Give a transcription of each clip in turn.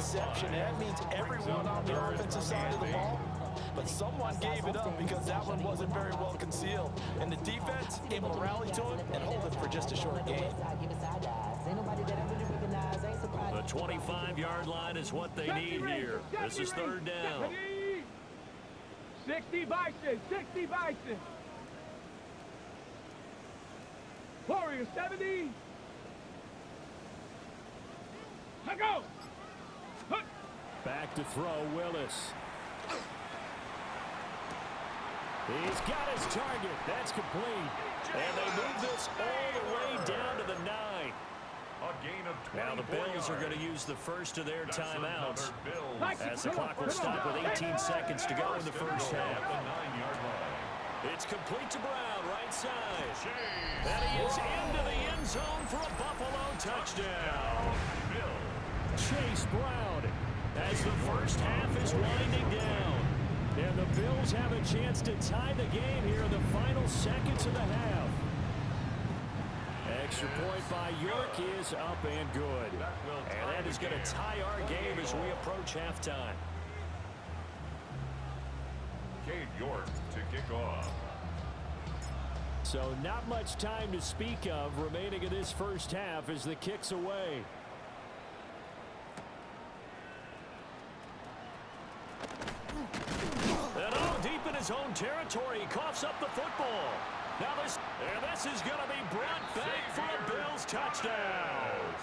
interception. That means everyone on the offensive side of the ball. But someone gave it up because that one wasn't very well concealed. And the defense able to rally to it and hold it for just a short game. The 25-yard line is what they need here. This is third down. 60 Bison, 60 Bison. Warrior 70. Go. Back to throw, Willis. He's got his target. That's complete. And they move this all the way down to the 9. A gain of 24 Now the Bills are going to use the first of their timeouts as the clock will stop with 18 seconds to go in the first half. It's complete to Brown, right side. And he is into the end zone for a Buffalo touchdown. Chase Brown as the first half is winding down. And the Bills have a chance to tie the game here in the final seconds of the half. Extra point by York is up and good. And that is going to tie our game as we approach halftime. Cade York to kick off. So not much time to speak of remaining in this first half as the kick's away. And deep in his own territory, he coughs up the football. Now this is going to be brought back for a Bills touchdown.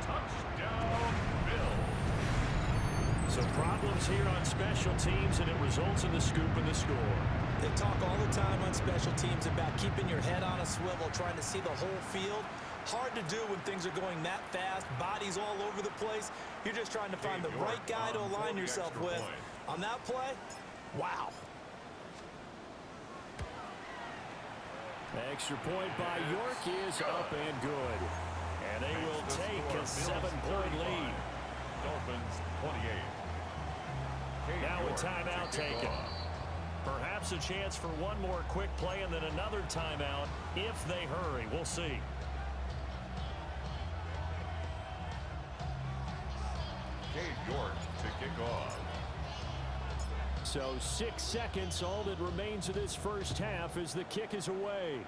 Touchdown, Bills. So problems here on special teams, and it results in the scoop and the score. They talk all the time on special teams about keeping your head on a swivel, trying to see the whole field. Hard to do when things are going that fast, bodies all over the place. You're just trying to find the right guy to align yourself with. On that play, wow. Extra point by York is up and good. And they will take a 7-point lead. Dolphins 28. Now a timeout taken. Perhaps a chance for one more quick play and then another timeout if they hurry. We'll see. Cade York to kick off. So 6 seconds, all that remains of this first half as the kick is away.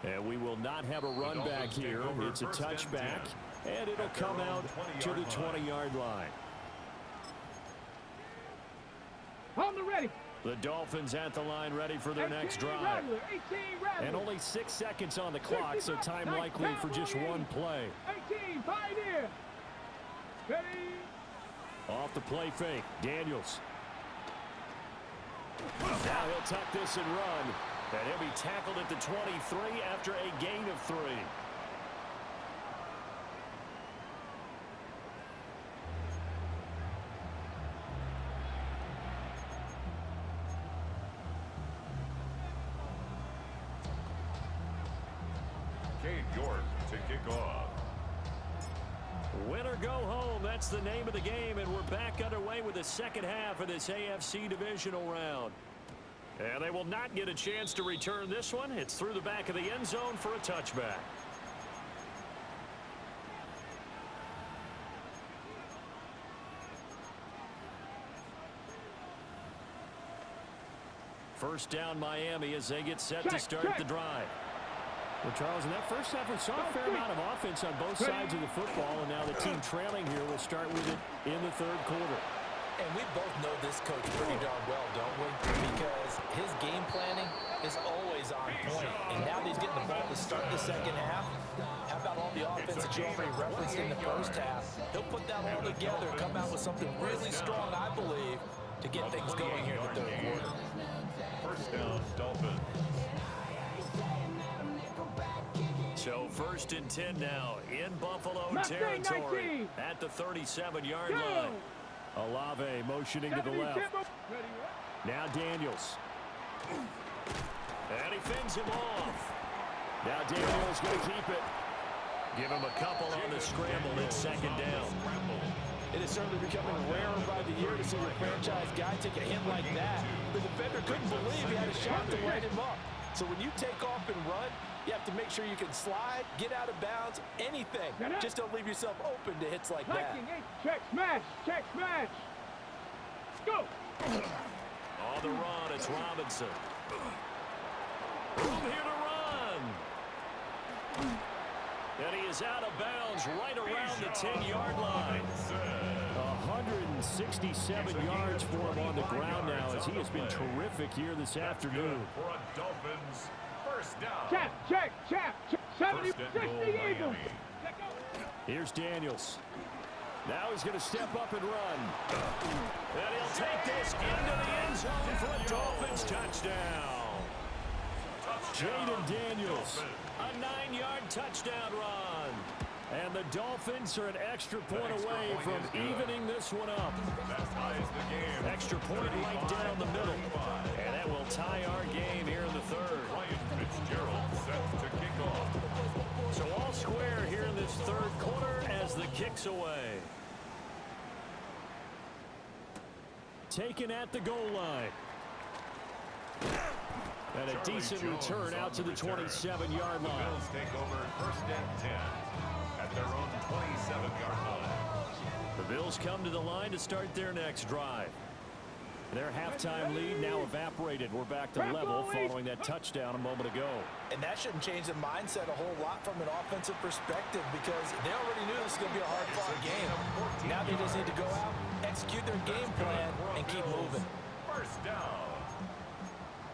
And we will not have a run back here. It's a touchback, and it'll come out to the 20-yard line. On the ready. The Dolphins at the line ready for their next drive. And only 6 seconds on the clock, so time likely for just one play. 18, Pioneer. Ready. Off the play fake, Daniels. Now he'll tuck this and run. And he'll be tackled at the 23 after a gain of 3. Cade York to kick off. Win or go home, that's the name of the game, and we're back underway with the second half of this AFC Divisional round. And they will not get a chance to return this one. It's through the back of the end zone for a touchback. First down Miami as they get set to start the drive. Well, Charles, in that first half, we saw a fair amount of offense on both sides of the football, and now the team trailing here will start with it in the third quarter. And we both know this coach pretty darn well, don't we? Because his game planning is always on point. And now that he's getting the ball to start the second half, how about all the offense that you already referenced in the first half? He'll put that all together and come out with something really strong, I believe, to get things going here in the third quarter. First down, Dolphins. So first and 10 now in Buffalo territory at the 37-yard line. Olave motioning to the left. Now Daniels. And he fends him off. Now Daniels going to keep it. Give him a couple on the scramble. It's second down. It is certainly becoming rarer by the year to see your franchise guy take a hit like that. The defender couldn't believe he had a shot to light him up. So when you take off and run, you have to make sure you can slide, get out of bounds, anything. Just don't leave yourself open to hits like that. Check smash, check smash. Go. On the run, it's Robinson. Room here to run. And he is out of bounds right around the 10-yard line. 167 yards for him on the ground now as he has been terrific here this afternoon. For a Dolphins first down. Check. 70, 60 Eagles. Here's Daniels. Now he's going to step up and run. And he'll take this into the end zone for a Dolphins touchdown. Jaden Daniels, a 9-yard touchdown run. And the Dolphins are an extra point away from evening this one up. Extra point right down the middle. And that will tie our game here in the third. Fitzgerald set to kick off. So all square here in this third quarter as the kick's away. Taken at the goal line. And a decent return out to the 27-yard line. Bills take over first and 10 at their own 27-yard line. The Bills come to the line to start their next drive. Their halftime lead now evaporated. We're back to level following that touchdown a moment ago. And that shouldn't change the mindset a whole lot from an offensive perspective because they already knew this was going to be a hard-fought game. Now they just need to go out, execute their game plan, and keep moving. First down.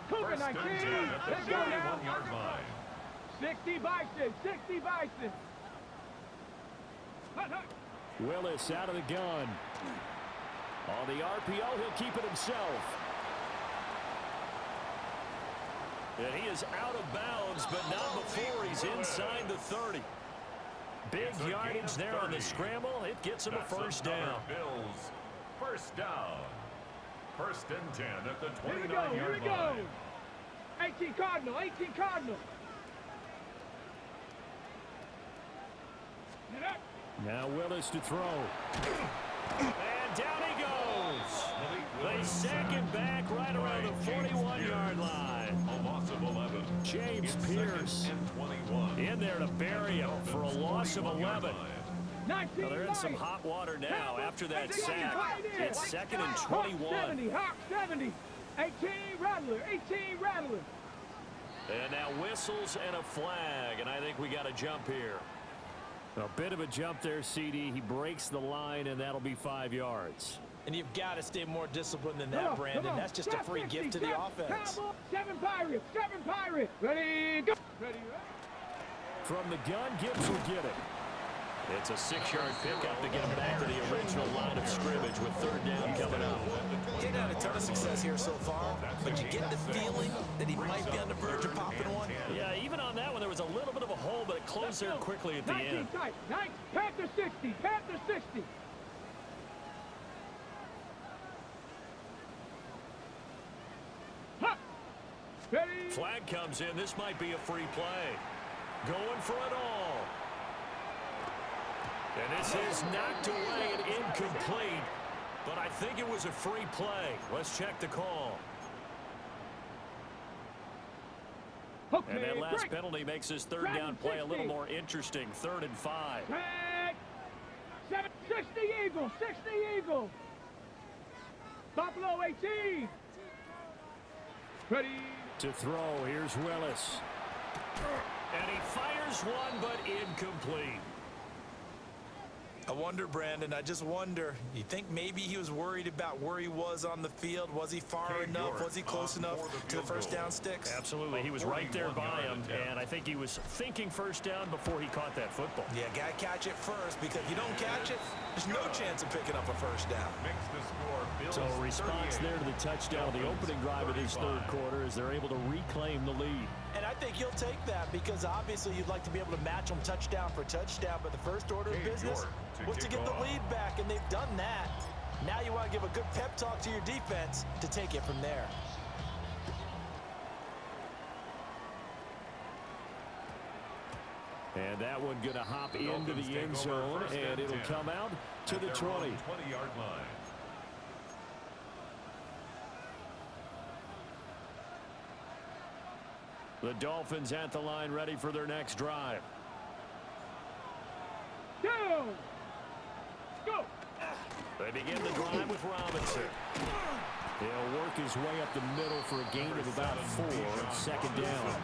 Cougar 19. Let's go now. 31-yard line. 60 Bison. 60 Bison. Willis out of the gun. On the RPO, he'll keep it himself. And he is out of bounds, but not before he's inside the 30. Big yardage there on the scramble. It gets him a first down. Bills first down. First and 10 at the 29-yard line. Here we go. 18 Cardinal. 18 Cardinal. Now Willis to throw. And down he goes. They sack him back right around the 41-yard line. A loss of 11. James Pierce in there to bury him for a loss of 11. Well, they're in some hot water now after that sack. It's 2nd and 21. Hawk 70. 18 Rattler. 18 Rattler. And now whistles and a flag, and I think we got a jump here. A bit of a jump there, CD. He breaks the line, and that'll be 5 yards. And you've got to stay more disciplined than that, Brandon. That's just a free gift to the offense. 7 Pirates. 7 Pirates. Ready, go. Ready. From the gun, Gibbs will get it. It's a 6-yard pickup to get him back to the original line of scrimmage with 3rd down coming up. He's had a ton of success here so far, but you get the feeling that he might be on the verge of popping one. Yeah, even on that one, there was a little bit of a hole, but it closed there quickly at the end. Panther 60. Panther 60. Ready. Flag comes in. This might be a free play. Going for it all. And this is knocked away and incomplete. But I think it was a free play. Let's check the call. Okay, And that last break. penalty makes this 3rd down play a little more interesting. 3rd and 5. 60 Eagles. 60 Eagles. Buffalo 18. Ready. To throw, here's Willis. And he fires one, but incomplete. I wonder, Brandon, I just wonder. You think maybe he was worried about where he was on the field? Was he far enough? Was he close enough to the first down sticks? Absolutely. He was right there by him, and I think he was thinking first down before he caught that football. Yeah, got to catch it first, because if you don't catch it, there's no chance of picking up a first down. Makes the score Bills So a response 38. there to the touchdown, the opening drive of this 3rd quarter, as they're able to reclaim the lead. And I think you'll take that because obviously you'd like to be able to match them touchdown for touchdown, but the first order of business was to get the lead back, and they've done that. Now you want to give a good pep talk to your defense to take it from there. And that one going to hop into the end zone, and it'll come out to the 20. 20-yard line. The Dolphins at the line ready for their next drive. Go! Go! They begin the drive with Robinson. He'll work his way up the middle for a gain of about 4 on second down.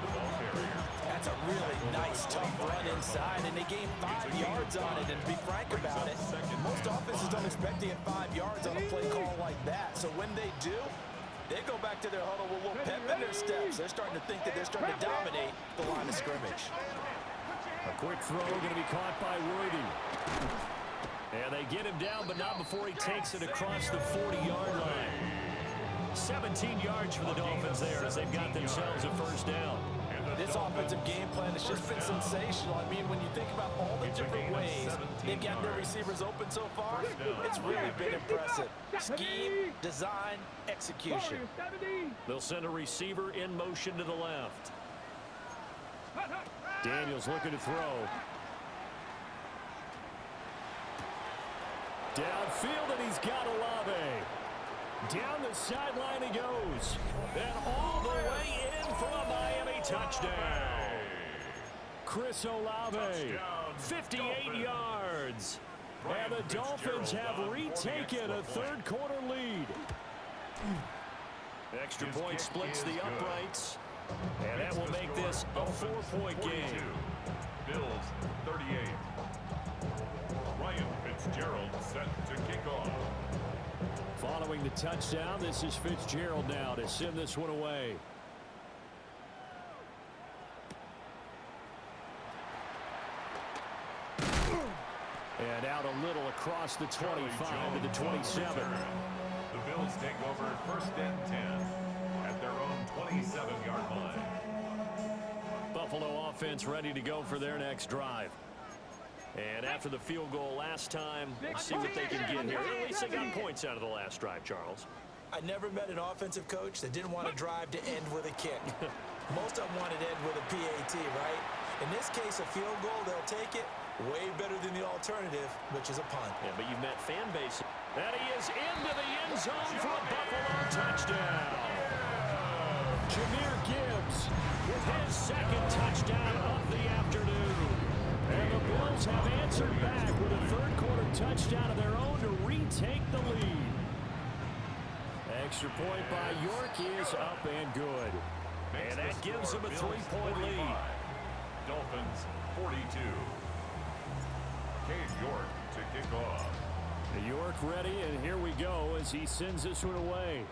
That's a really nice, tough run inside, and they gained 5 yards on it. And to be frank about it, most offenses don't expect to get 5 yards on a play call like that. So when they do, they go back to their huddle with a little pep in their steps. They're starting to think that they're starting to dominate the line of scrimmage. A quick throw going to be caught by Worthy. And they get him down, but not before he takes it across the 40-yard line. 17 yards for the Dolphins there as they've got themselves a first down. This offensive game plan has just been sensational. I mean, when you think about all the different ways they've gotten their receivers open so far, it's really been impressive. Scheme, design, execution. They'll send a receiver in motion to the left. Daniels looking to throw. Downfield, and he's got Olave. Down the sideline he goes. And all the way in for a Miami touchdown. Chris Olave, 58 yards. And the Dolphins have retaken a third-quarter lead. Extra point splits the uprights. And that will make this a 4-point game. Bills 38. Ryan Fitzgerald set to kick off. Following the touchdown, this is Fitzgerald now to send this one away. And out a little across the 25 to the 27. The Bills take over 1st and 10 at their own 27-yard line. Buffalo offense ready to go for their next drive. And after the field goal last time, let's see what they can get here. At least they got points out of the last drive, Charles. I never met an offensive coach that didn't want to drive to end with a kick. Most of them wanted to end with a PAT, right? In this case, a field goal, they'll take it. Way better than the alternative, which is a punt. Yeah, but you've met fan base. And he is into the end zone for a Buffalo touchdown. Jahmyr Gibbs with his second touchdown of the afternoon. And the Bills have answered back with a third-quarter touchdown of their own to retake the lead. Extra point by York is up and good. And that gives them a 3-point lead. Dolphins 42. Cade York to kick off. York ready, and here we go as he sends this one away.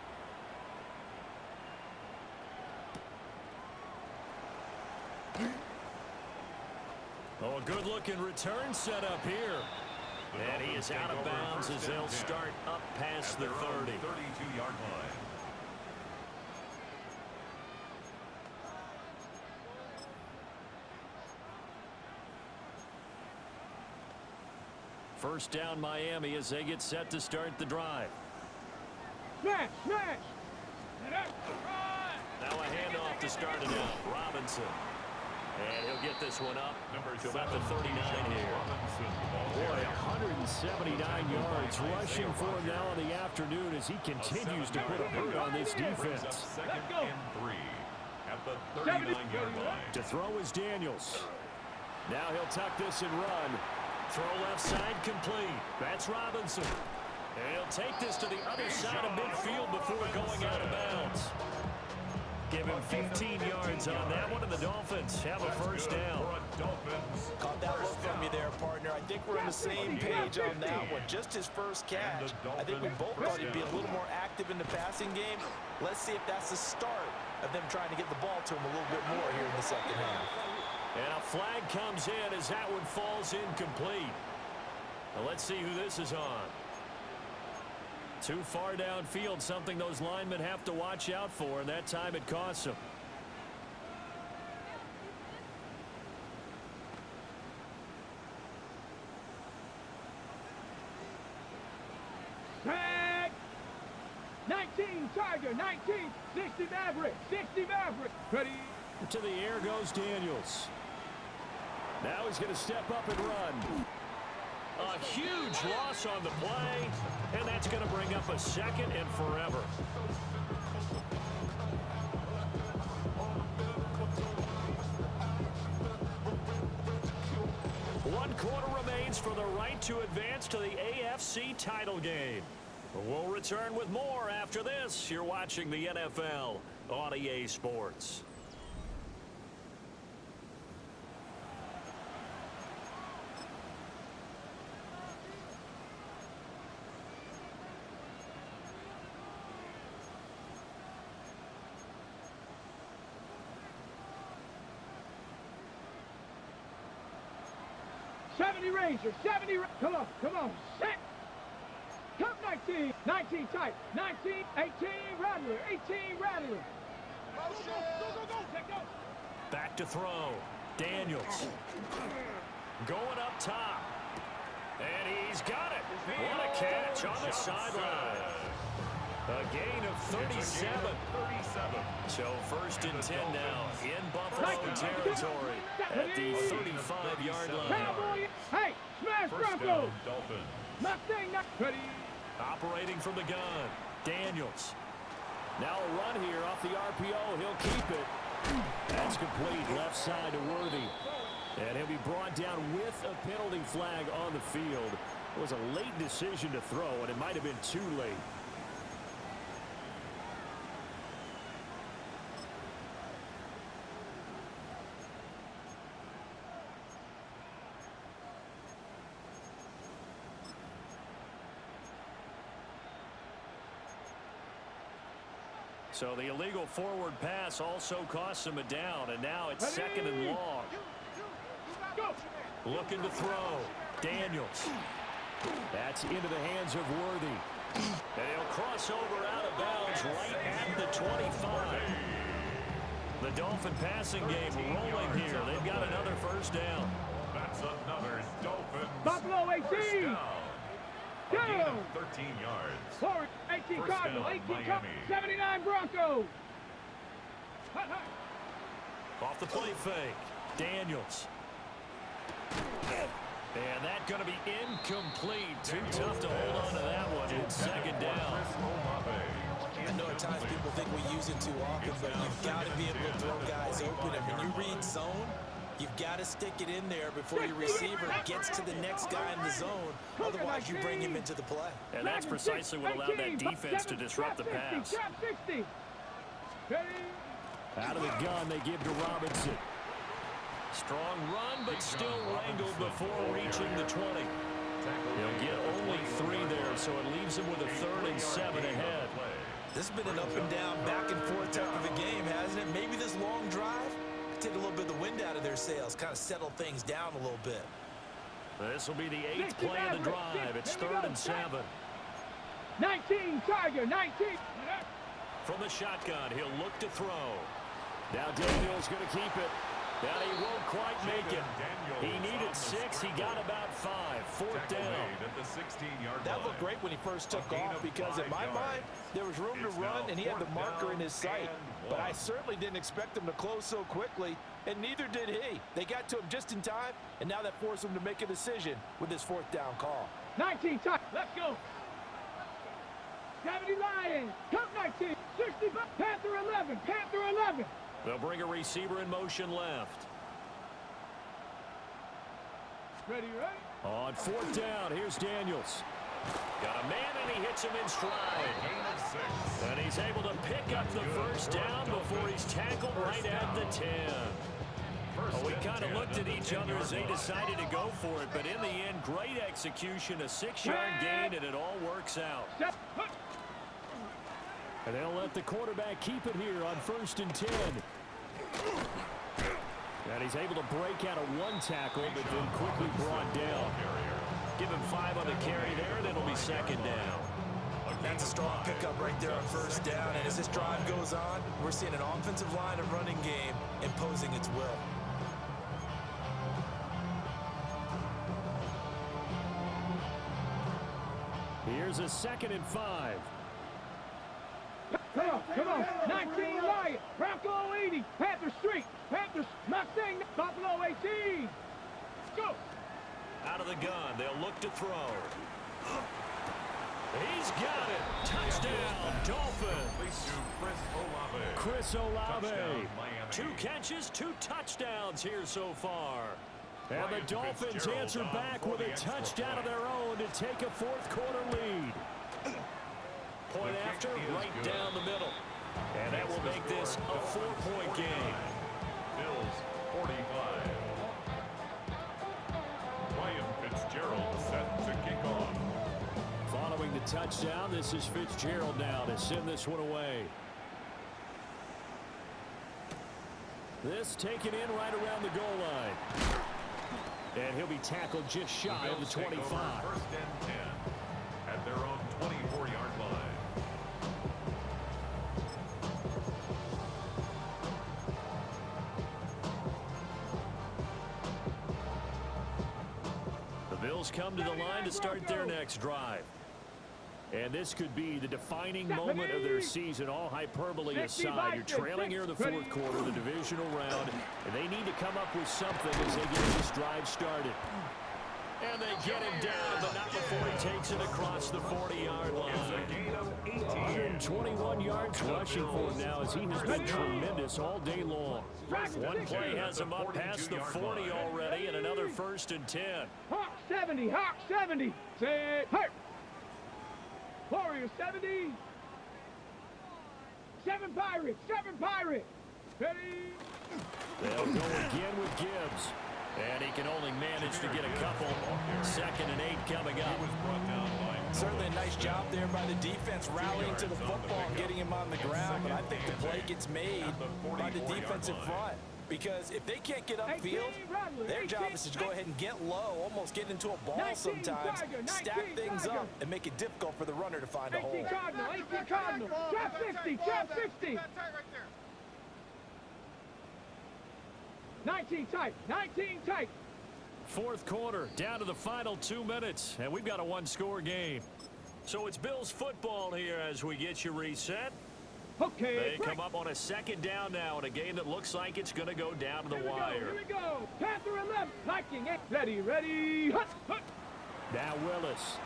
Oh, a good-looking return set up here. And he is out of bounds as they'll start up past the 30. 32-yard line. First down Miami as they get set to start the drive. Smash! Smash! Now a handoff to start it out. Robinson. And he'll get this one up to about the 39 here. Boy, 179 yards rushing for him now in the afternoon as he continues to put a hurt on this defense. Second and 3 at the 39-yard line. To throw is Daniels. Now he'll tuck this and run. Throw left side complete. That's Robinson. And he'll take this to the other side of midfield before going out of bounds. Give him 15 yards on that one, and the Dolphins have a first down. Caught that look from you there, partner. I think we're on the same page on that one. Just his first catch. I think we both thought he'd be a little more active in the passing game. Let's see if that's the start of them trying to get the ball to him a little bit more here in the second half. And a flag comes in as that one falls incomplete. Now let's see who this is on. Too far downfield, something those linemen have to watch out for, and that time it costs them. Tag! 19 Tiger, 19, 60 Maverick, 60 Maverick. Ready? To the air goes Daniels. Now he's going to step up and run. A huge loss on the play, and that's going to bring up a second and forever. 1 quarter remains for the right to advance to the AFC title game. We'll return with more after this. You're watching the NFL on EA Sports. Rangers, 70, come on, set. Come 19, 19 tight, 19, 18 Rattler, 18 Rattler. Go, check go. Back to throw, Daniels. Going up top. And he's got it. What a catch on the sideline. A gain of 37. So 1st and 10 now in Buffalo territory at the 35-yard line. Hey, smash Broncos! Mustang not ready. Operating from the gun, Daniels. Now a run here off the RPO. He'll keep it. That's complete left side to Worthy. And he'll be brought down with a penalty flag on the field. It was a late decision to throw, and it might have been too late. So the illegal forward pass also costs him a down, and now it's 2nd and long. Looking to throw. Daniels. That's into the hands of Worthy. And he'll cross over out of bounds right at the 25. The Dolphin passing game rolling here. They've got another 1st down. That's another Dolphin. Buffalo 18. A gain of 13 yards. Forward, 18 Cardinals, 18 Cardinals, 79 Broncos. Off the play fake. Daniels. And that's going to be incomplete. Too tough to hold on to that one. It's 2nd down. I know at times people think we use it too often, but you've got to be able to throw guys open. And when you read zone, you've got to stick it in there before your receiver gets to the next guy in the zone. Otherwise, you bring him into the play. And that's precisely what allowed that defense to disrupt the pass. Out of the gun, they give to Robinson. Strong run, but still wrangled before reaching the 20. He'll get only 3 there, so it leaves him with a 3rd and 7 ahead. This has been an up and down, back and forth type of a game, hasn't it? Maybe this long drive take a little bit of the wind out of their sails, kind of settle things down a little bit. This will be the 8th play of the drive. It's 3rd and 7. 19 Tiger, 19. From the shotgun, he'll look to throw. Now Daniels going to keep it. Now he won't quite make it. He needed 6. He got about 5. 4th down. That looked great when he first took off because in my mind, there was room to run and he had the marker in his sight. But I certainly didn't expect him to close so quickly, and neither did he. They got to him just in time, and now that forced him to make a decision with his 4th down call. 19 Tiger, let's go. 70 Lions, come 19, 65, Panther 11, Panther 11. They'll bring a receiver in motion left. Ready? On 4th down, here's Daniels. Got a man, and he hits him in stride. And he's able to pick up the 1st down before he's tackled right at the 10. Well, we kind of looked at each other as they decided to go for it, but in the end, great execution, a 6-yard gain, and it all works out. And they'll let the quarterback keep it here on 1st and 10. And he's able to break out of 1 tackle, but then quickly brought down. Give him 5 on the carry there, and it'll be 2nd down. That's a strong pickup right there on 1st down, and as this drive goes on, we're seeing an offensive line and running game imposing its will. Here's a 2nd and 5. Come on, 19 Lion, Bronco 80, Panther Street, Panthers, Mustang, Buffalo 18. Go! Out of the gun, they'll look to throw. He's got it. Touchdown, Dolphins. Chris Olave. 2 catches, 2 touchdowns here so far. And the Dolphins answer back with a touchdown of their own to take a fourth-quarter lead. Point after, right down the middle. And that will make this a 4-point game. Bills 45. Ryan Fitzgerald set to kick off. Following the touchdown, this is Fitzgerald now to send this one away. This taken in right around the goal line. And he'll be tackled just shy of the 25. First and 10 at their own 24-yard line. The Bills come to the line to start their next drive. And this could be the defining moment of their season, all hyperbole aside. You're trailing here in the fourth quarter, the divisional round, and they need to come up with something as they get this drive started. And they get him down, but not before he takes it across the 40-yard line. 121 yards rushing for him now as he has been tremendous all day long. One play has him up past the 40 already, and another 1st and 10. Hawk 70, Hawk 70. Set, hurt. Warrior 70. 7 Pirates, 7 Pirates. Ready. They'll go again with Gibbs. And he can only manage to get a couple. 2nd and 8 coming up. Certainly a nice job there by the defense rallying to the football and getting him on the ground. But I think the play gets made by the defensive front. Because if they can't get upfield, their job is to go ahead and get low, almost get into a ball sometimes, stack things up, and make it difficult for the runner to find a hole. 18 Cardinal, 18 Cardinal. Trap 50, trap 50. 19 tight, 19 tight. Fourth quarter, down to the final 2 minutes, and we've got a one-score game. So it's Bills football here as we get you reset. Okay. They come up on a 2nd down now in a game that looks like it's going to go down to the wire. Here we go. Panther 11. Viking 8. Ready, ready. Hut, hut. Now Willis.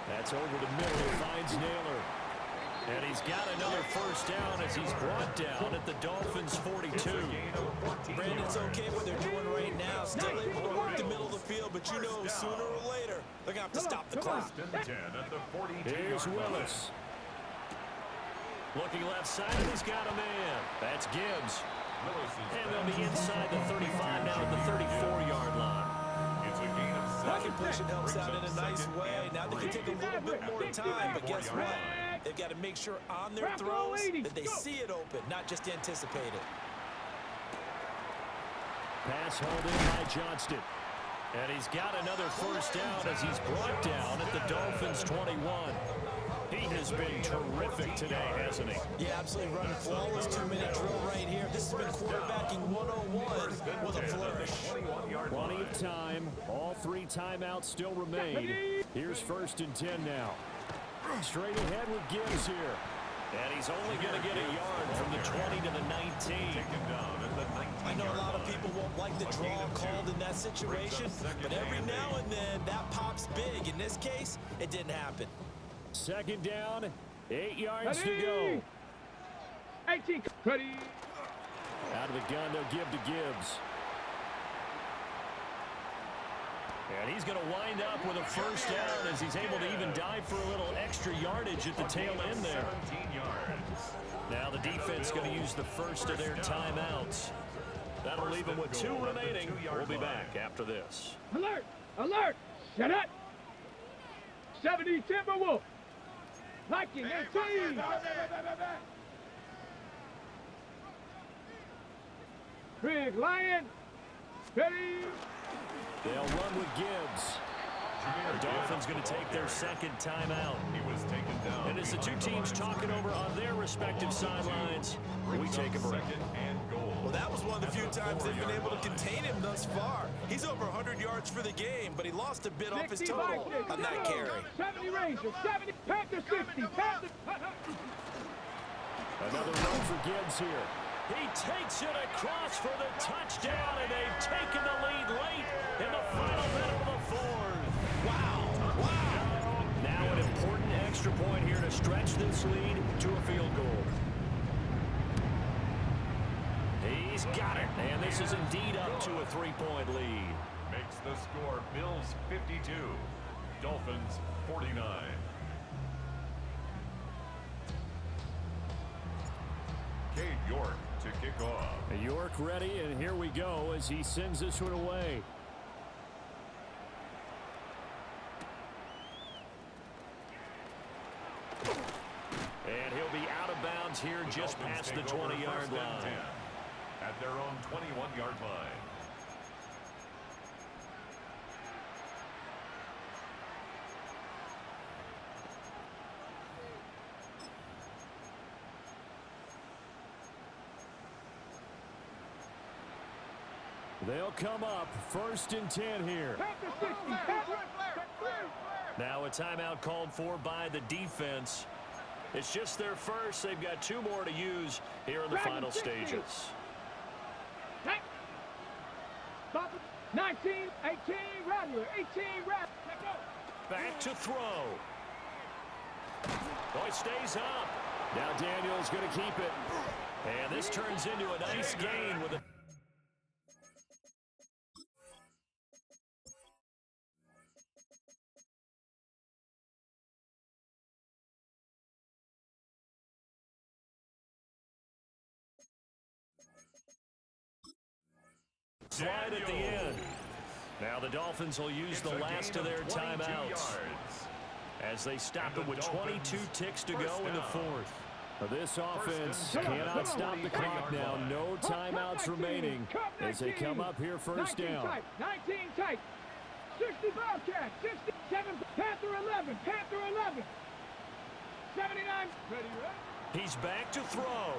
That's over the middle. He finds Naylor. And he's got another 1st down as he's brought down at the Dolphins' 42. Brandon, it's okay what they're doing right now. Still able to work the middle of the field, but you know sooner or later they're going to have to stop the clock. Here's Willis. Looking left side, and he's got a man. That's Gibbs. And they'll be inside the 35 now at the 34-yard line. That completion helps out in a nice way. Now they can take a little bit more time, but guess what? They've got to make sure on their throws that they see it open, not just anticipate it. Pass held in by Johnston. And he's got another 1st down as he's brought down at the Dolphins' 21. He has been terrific today, hasn't he? Yeah, absolutely running flawless 2-minute drill right here. This has been quarterbacking 101 with a flourish. Plenty of time. All 3 timeouts still remain. Here's 1st and 10 now. Straight ahead with Gibbs here. And he's only going to get a yard from the 20 to the 19. I know a lot of people won't like the draw called in that situation, but every now and then that pops big. In this case, it didn't happen. 2nd down, 8 yards to go. 18. Ready. Out of the gun, they'll give to Gibbs. And he's going to wind up with a 1st down as he's able to even dive for a little extra yardage at the tail end there. Now the defense going to use the 1st of their timeouts. That'll leave them with 2 remaining. We'll be back after this. Alert! Alert! Shut up! 70 Timberwolf. Viking 18. Big Lion. Ready. They'll run with Gibbs. The Dolphins going to take their 2nd timeout. And as the 2 teams talking over on their respective sidelines, we take a break. Well, that was one of the few times they've been able to contain him thus far. He's over 100 yards for the game, but he lost a bit off his total on that carry. 70 Rangers, 70 Panthers, 60 Panthers. Another run for Gibbs here. He takes it across for the touchdown, and they've taken the lead late in the final minute of the 4th. Wow. Wow. Now an important extra point here to stretch this lead to a field goal. He's he's got it. And this is indeed up to a 3-point lead. Makes the score Bills 52, Dolphins 49. Cade York to kick off. York ready, and here we go as he sends this one away. And he'll be out of bounds here just past the 20-yard line. At their own 21-yard line. They'll come up 1st and 10 here. Now a timeout called for by the defense. It's just their first. They've got 2 more to use here in the final stages. 19, 18, Rattler, 18, Rattler. Back to throw. Oh, it stays up. Now Daniel's going to keep it. And this turns into a nice gain with a... slide at the end. Now the Dolphins will use the last of their timeouts as they stop it with 22 ticks to go in the 4th. This offense cannot stop the clock now. No timeouts remaining as they come up here 1st down. 19 tight. 60 Bobcat. 67 Panther 11. Panther 11. 79. Ready. He's back to throw.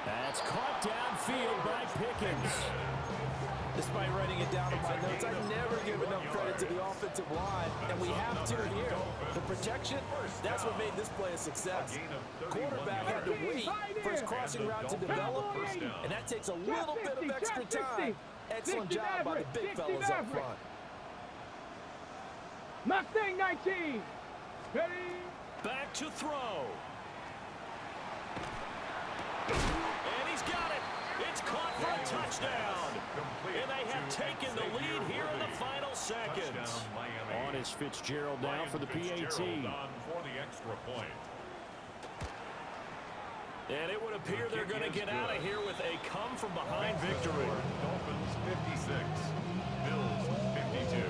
That's caught downfield by Pickens. Despite writing it down in my notes, I never give enough credit to the offensive line, and we have to here. The protection, that's what made this play a success. Quarterback had to wait for his crossing route to develop, and that takes a little bit of extra time. Excellent job by the big fellas up front. Mustang 19. Ready. Back to throw. And he's got it. It's caught for a touchdown. And they have taken the lead here in the final seconds. On is Fitzgerald now for the PAT. And it would appear they're going to get out of here with a come-from-behind victory. Dolphins 56, Bills 52.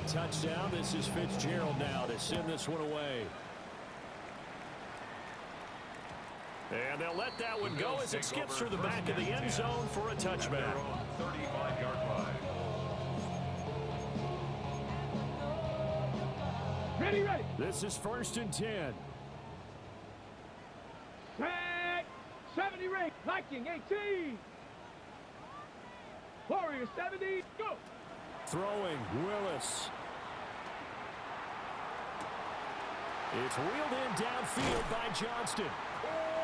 Touchdown. This is Fitzgerald now to send this one away. And they'll let that one go as it skips through the back of the end zone for a touchback. 35-yard line. Ready, ready. This is 1st and 10. Set. 70 ring. Viking 18. Warrior 70. Go. Throwing, Willis. It's wheeled in downfield by Johnston.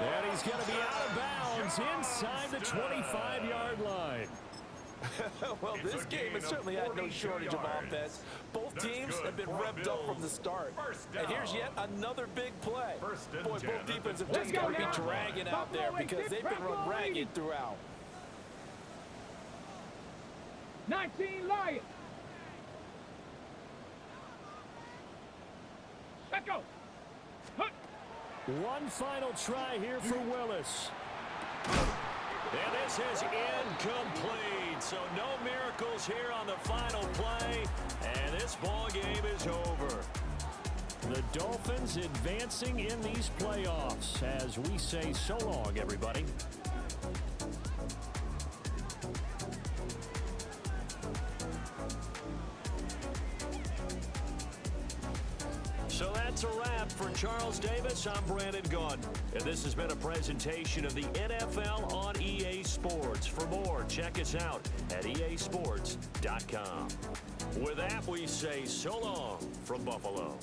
And he's going to be out of bounds inside the 25-yard line. Well, this game has certainly had no shortage of offense. Both teams have been revved up from the start. And here's yet another big play. Boy, both defenses have just got to be dragging out there because they've been run ragged throughout. 19 Lions. Let go. One final try here for Willis. And this is incomplete. So no miracles here on the final play. And this ball game is over. The Dolphins advancing in these playoffs as we say so long, everybody. So that's a wrap. For Charles Davis, I'm Brandon Gaudin. And this has been a presentation of the NFL on EA Sports. For more, check us out at easports.com. With that, we say so long from Buffalo.